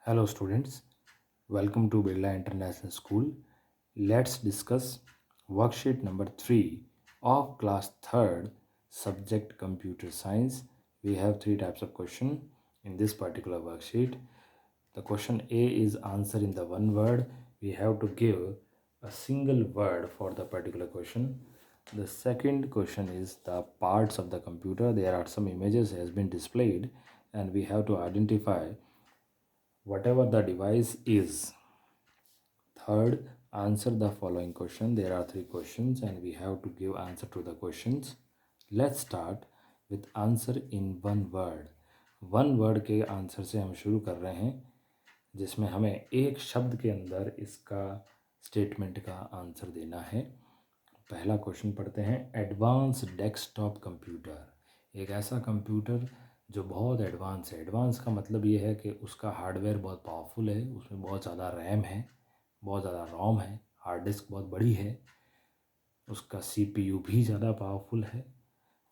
Hello students, welcome to Birla International School. Let's discuss worksheet number 3 of class 3rd subject computer science. We have 3 types of question in this particular worksheet. The question A is answer in the one word. We have to give a single word for the particular question. The second question is the parts of the computer. There are some images has been displayed and we have to identify whatever the device is. Third, answer the following question. There are 3 questions and we have to give answer to the questions. Let's start with answer in one word. One word के answer से हम शुरू कर रहे हैं जिसमें हमें एक शब्द के अंदर इसका स्टेटमेंट का आंसर देना है। पहला क्वेश्चन पढ़ते हैं। एडवांस डेस्कटॉप कंप्यूटर एक ऐसा कंप्यूटर जो बहुत एडवांस है। एडवांस का मतलब ये है कि उसका हार्डवेयर बहुत पावरफुल है, उसमें बहुत ज़्यादा रैम है, बहुत ज़्यादा रोम है, हार्ड डिस्क बहुत बड़ी है, उसका सीपीयू भी ज़्यादा पावरफुल है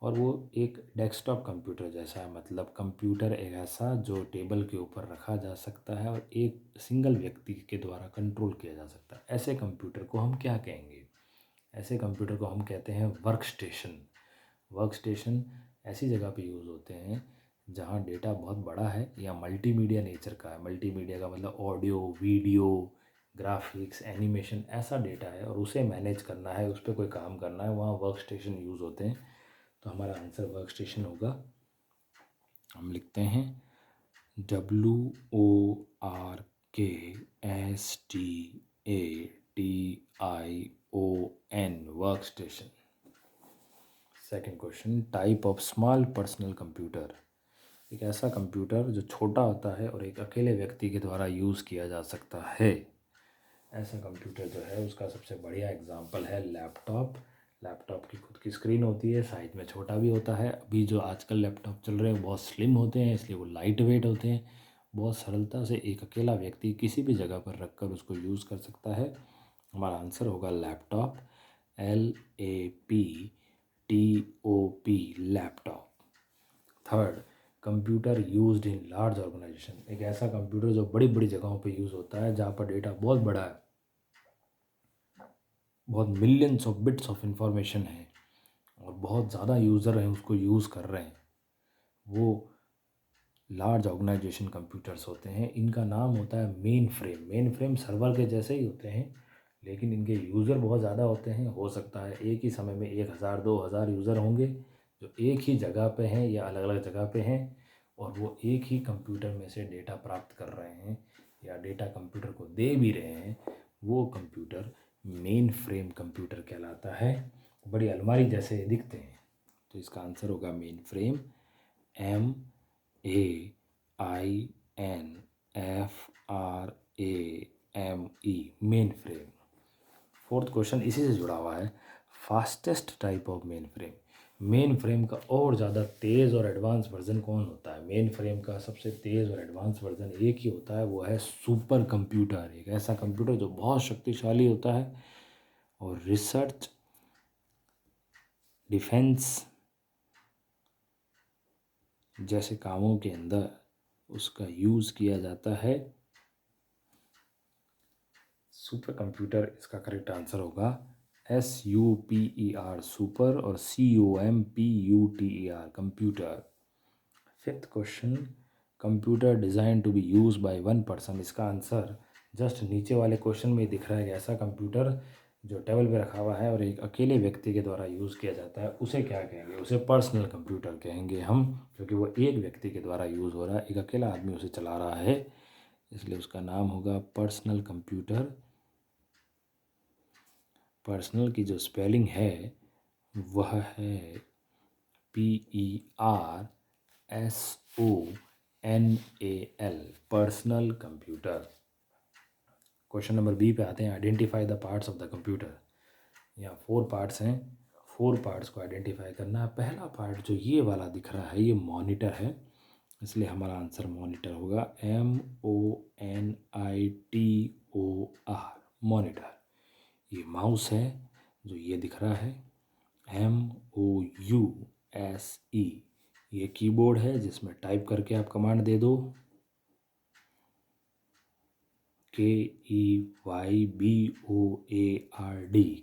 और वो एक डेस्कटॉप कंप्यूटर जैसा है। मतलब कंप्यूटर एक ऐसा जो टेबल के ऊपर रखा जा सकता है और एक सिंगल व्यक्ति के द्वारा कंट्रोल किया जा सकता है। ऐसे कंप्यूटर को हम क्या कहेंगे? ऐसे कंप्यूटर को हम कहते हैं वर्क स्टेशन। वर्क स्टेशन ऐसी जगह पे यूज़ होते हैं जहाँ डेटा बहुत बड़ा है या मल्टीमीडिया नेचर का है। मल्टीमीडिया का मतलब ऑडियो, वीडियो, ग्राफिक्स, एनिमेशन, ऐसा डेटा है और उसे मैनेज करना है, उस पर कोई काम करना है, वहाँ वर्क स्टेशन यूज़ होते हैं। तो हमारा आंसर वर्क स्टेशन होगा। हम लिखते हैं WORKSTATION work station. Second question, type of small personal computer एक ऐसा कंप्यूटर जो छोटा होता है और एक अकेले व्यक्ति के द्वारा यूज़ किया जा सकता है। ऐसा कंप्यूटर जो है उसका सबसे बढ़िया एग्जांपल है लैपटॉप। लैपटॉप की खुद की स्क्रीन होती है, साइज में छोटा भी होता है। अभी जो आजकल लैपटॉप चल रहे हैं बहुत स्लिम होते हैं, इसलिए वो लाइट वेट होते हैं। बहुत सरलता से एक अकेला व्यक्ति किसी भी जगह पर रख कर उसको यूज़ कर सकता है। हमारा आंसर होगा laptop, LAPTOP, laptop. Third, computer used in large organization एक ऐसा कंप्यूटर जो बड़ी बड़ी जगहों पे यूज़ होता है जहाँ पर डेटा बहुत बड़ा है, बहुत millions of bits of information है और बहुत ज़्यादा यूज़र हैं उसको यूज़ कर रहे हैं, वो लार्ज ऑर्गेनाइजेशन कंप्यूटर्स होते हैं। इनका नाम होता है main frame. Main frame server के जैसे ही होते हैं लेकिन इनके यूज़र बहुत ज़्यादा होते हैं। हो सकता है एक ही समय में 1000 2000 यूज़र होंगे जो एक ही जगह पे हैं या अलग अलग जगह पे हैं और वो एक ही कंप्यूटर में से डेटा प्राप्त कर रहे हैं या डेटा कंप्यूटर को दे भी रहे हैं। वो कंप्यूटर मेन फ्रेम कंप्यूटर कहलाता है। बड़ी अलमारी जैसे दिखते हैं, तो इसका आंसर होगा main frame, MAINFRAME, main frame. Fourth question इसी से जुड़ा हुआ है। Fastest type of main frame main frame का और ज़्यादा तेज़ और एडवांस वर्जन कौन होता है? मेन फ्रेम का सबसे तेज़ और एडवांस वर्जन एक ही होता है, वो है सुपर कंप्यूटर। एक ऐसा कंप्यूटर जो बहुत शक्तिशाली होता है और रिसर्च, डिफेंस जैसे कामों के अंदर उसका यूज़ किया जाता है। सुपर कंप्यूटर इसका करेक्ट आंसर होगा SUPER, सुपर, और COMPUTER, computer. Fifth question, computer design to be use by one person इसका आंसर जस्ट नीचे वाले क्वेश्चन में दिख रहा है कि ऐसा कंप्यूटर जो टेबल पे रखा हुआ है और एक अकेले व्यक्ति के द्वारा यूज़ किया जाता है, उसे क्या कहेंगे? उसे पर्सनल कंप्यूटर कहेंगे हम, क्योंकि वो एक व्यक्ति के द्वारा यूज़ हो रहा है, एक अकेला आदमी उसे चला रहा है, इसलिए उसका नाम होगा पर्सनल कंप्यूटर। पर्सनल की जो स्पेलिंग है वह है PERSONAL, personal computer. Question number B पे आते हैं। Identify the parts of the computer. यहाँ 4 पार्ट्स हैं, 4 पार्ट्स को आइडेंटिफाई करना है। पहला पार्ट जो ये वाला दिख रहा है ये मॉनिटर है, इसलिए हमारा आंसर मॉनिटर होगा, MONITOR, मॉनिटर। ये माउस है जो ये दिख रहा है, MOUSE, ये कीबोर्ड है जिसमें टाइप करके आप कमांड दे दो। KEYBOARD,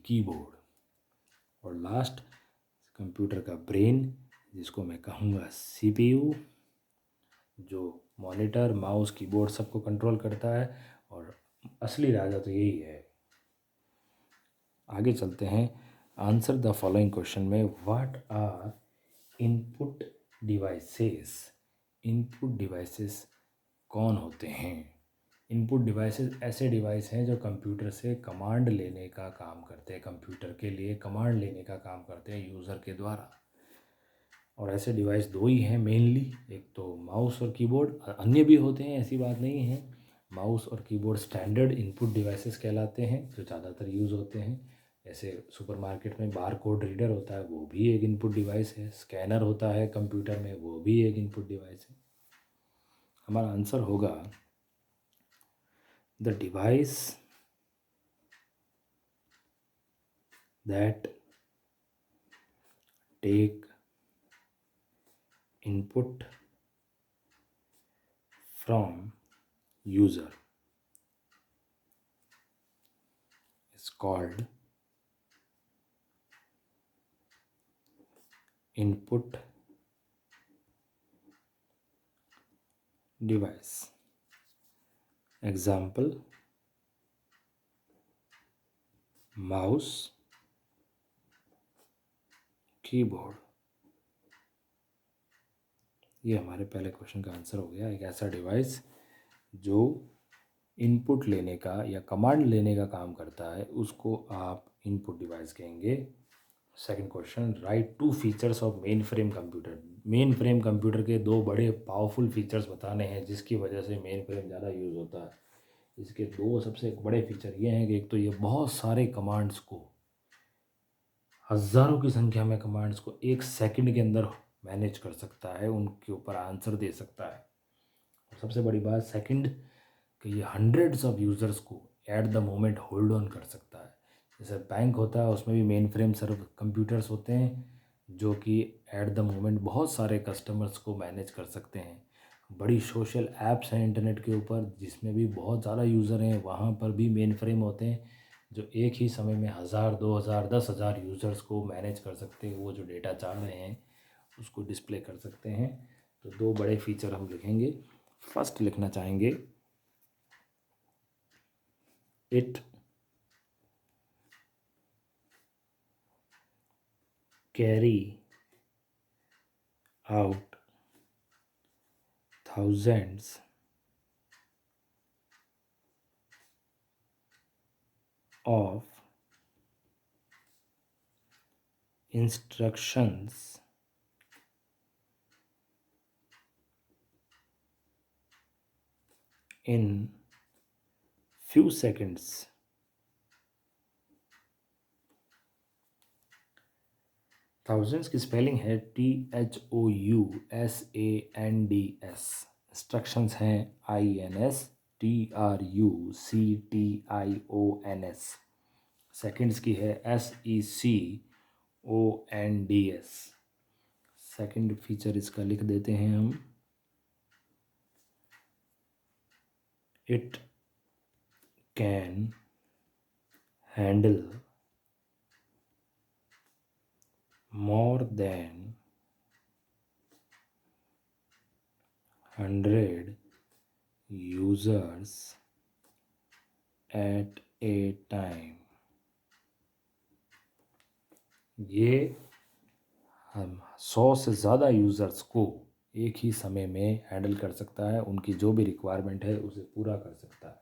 keyboard. और लास्ट कंप्यूटर का ब्रेन, जिसको मैं कहूँगा CPU, जो मॉनिटर, माउस, कीबोर्ड सबको कंट्रोल करता है। और असली राजा तो यही है। आगे चलते हैं। आंसर द फॉलोइंग क्वेश्चन में what are input devices. Input devices कौन होते हैं? इनपुट डिवाइसेस ऐसे डिवाइस हैं जो कंप्यूटर से कमांड लेने का काम करते हैं, कंप्यूटर के लिए कमांड लेने का काम करते हैं यूज़र के द्वारा। और ऐसे डिवाइस दो ही हैं मेनली, एक तो माउस और कीबोर्ड, अन्य भी होते हैं, ऐसी बात नहीं है। माउस और कीबोर्ड स्टैंडर्ड इनपुट डिवाइसेस कहलाते हैं, जो ज़्यादातर यूज़ होते हैं। जैसे सुपरमार्केट में बार कोड रीडर होता है, वो भी एक इनपुट डिवाइस है। स्कैनर होता है कंप्यूटर में, वो भी एक इनपुट डिवाइस है। हमारा आंसर होगा the device that take input from user is called input device. Example: mouse, keyboard। ये हमारे पहले क्वेश्चन का आंसर हो गया। एक ऐसा डिवाइस जो इनपुट लेने का या कमांड लेने का काम करता है, उसको आप इनपुट डिवाइस कहेंगे। Second question, write two features of mainframe computer. Mainframe computer के दो बड़े पावरफुल फीचर्स बताने हैं जिसकी वजह से मेन फ्रेम ज़्यादा यूज़ होता है। इसके दो सबसे बड़े फीचर ये हैं कि एक तो ये बहुत सारे कमांड्स को, हज़ारों की संख्या में कमांड्स को एक सेकंड के अंदर मैनेज कर सकता है, उनके ऊपर आंसर दे सकता है। और सबसे बड़ी बात सेकंड, कि ये हंड्रेड्स ऑफ यूज़र्स को at the moment hold on कर सकता है। जैसे बैंक होता है, उसमें भी मेन फ्रेम सर्व कंप्यूटर्स होते हैं जो कि एट द मोमेंट बहुत सारे कस्टमर्स को मैनेज कर सकते हैं। बड़ी सोशल ऐप्स हैं इंटरनेट के ऊपर जिसमें भी बहुत ज़्यादा यूज़र हैं, वहाँ पर भी मेन फ्रेम होते हैं जो एक ही समय में 1000, 2000, 10,000 यूज़र्स को मैनेज कर सकते हैं। वो जो डेटा चाह रहे हैं उसको डिस्प्ले कर सकते हैं। तो दो बड़े फीचर हम लिखेंगे। फर्स्ट लिखना चाहेंगे, it carry out thousands of instructions in few seconds। Thousands की स्पेलिंग है THOUSANDS। इंस्ट्रक्शंस हैं INSTRUCTIONS। सेकंड्स की है SECONDS। सेकंड फीचर इसका लिख देते हैं हम, it can handle more than 100 users at a time। ये हम 100 से ज़्यादा यूज़र्स को एक ही समय में हैंडल कर सकता है, उनकी जो भी रिक्वायरमेंट है उसे पूरा कर सकता है।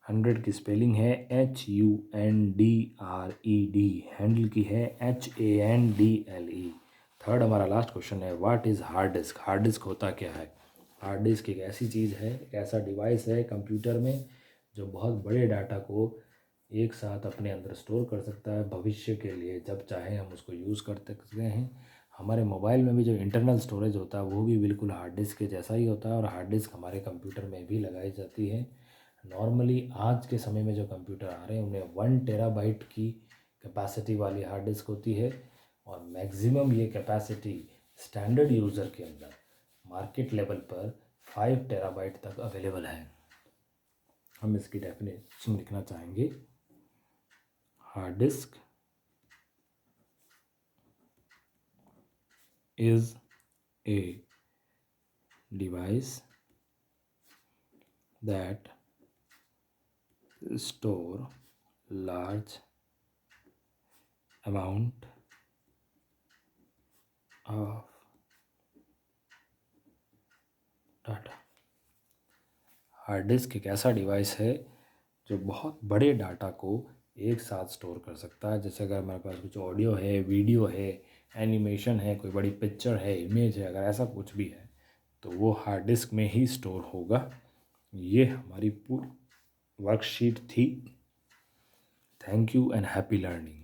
100 की स्पेलिंग है HUNDRED, हैंडल की है HANDLE। थर्ड हमारा लास्ट क्वेश्चन है, what is hard disk. Hard disk होता क्या है? हार्ड डिस्क एक ऐसी चीज़ है, एक ऐसा डिवाइस है कंप्यूटर में जो बहुत बड़े डाटा को एक साथ अपने अंदर स्टोर कर सकता है। भविष्य के लिए जब चाहे हम उसको यूज़ कर सकते हैं। हमारे मोबाइल में भी जो इंटरनल स्टोरेज होता है वो भी बिल्कुल हार्ड डिस्क के जैसा ही होता है, और हार्ड डिस्क हमारे कंप्यूटर में भी लगाई जाती है। नॉर्मली आज के समय में जो कंप्यूटर आ रहे हैं उनमें 1 टेराबाइट की कैपेसिटी वाली हार्ड डिस्क होती है, और मैक्सिमम ये कैपेसिटी स्टैंडर्ड यूज़र के अंदर मार्केट लेवल पर 5 टेराबाइट तक अवेलेबल है। हम इसकी डेफिनेशन लिखना चाहेंगे। Hard disk is a device that store large amount of data. Hard disk एक ऐसा डिवाइस है जो बहुत बड़े डाटा को एक साथ स्टोर कर सकता है। जैसे अगर हमारे पास कुछ ऑडियो है, वीडियो है, एनिमेशन है, कोई बड़ी पिक्चर है, इमेज है, अगर ऐसा कुछ भी है तो वो हार्ड डिस्क में ही स्टोर होगा। ये हमारी पूरी वर्कशीट थी। Thank you and happy learning.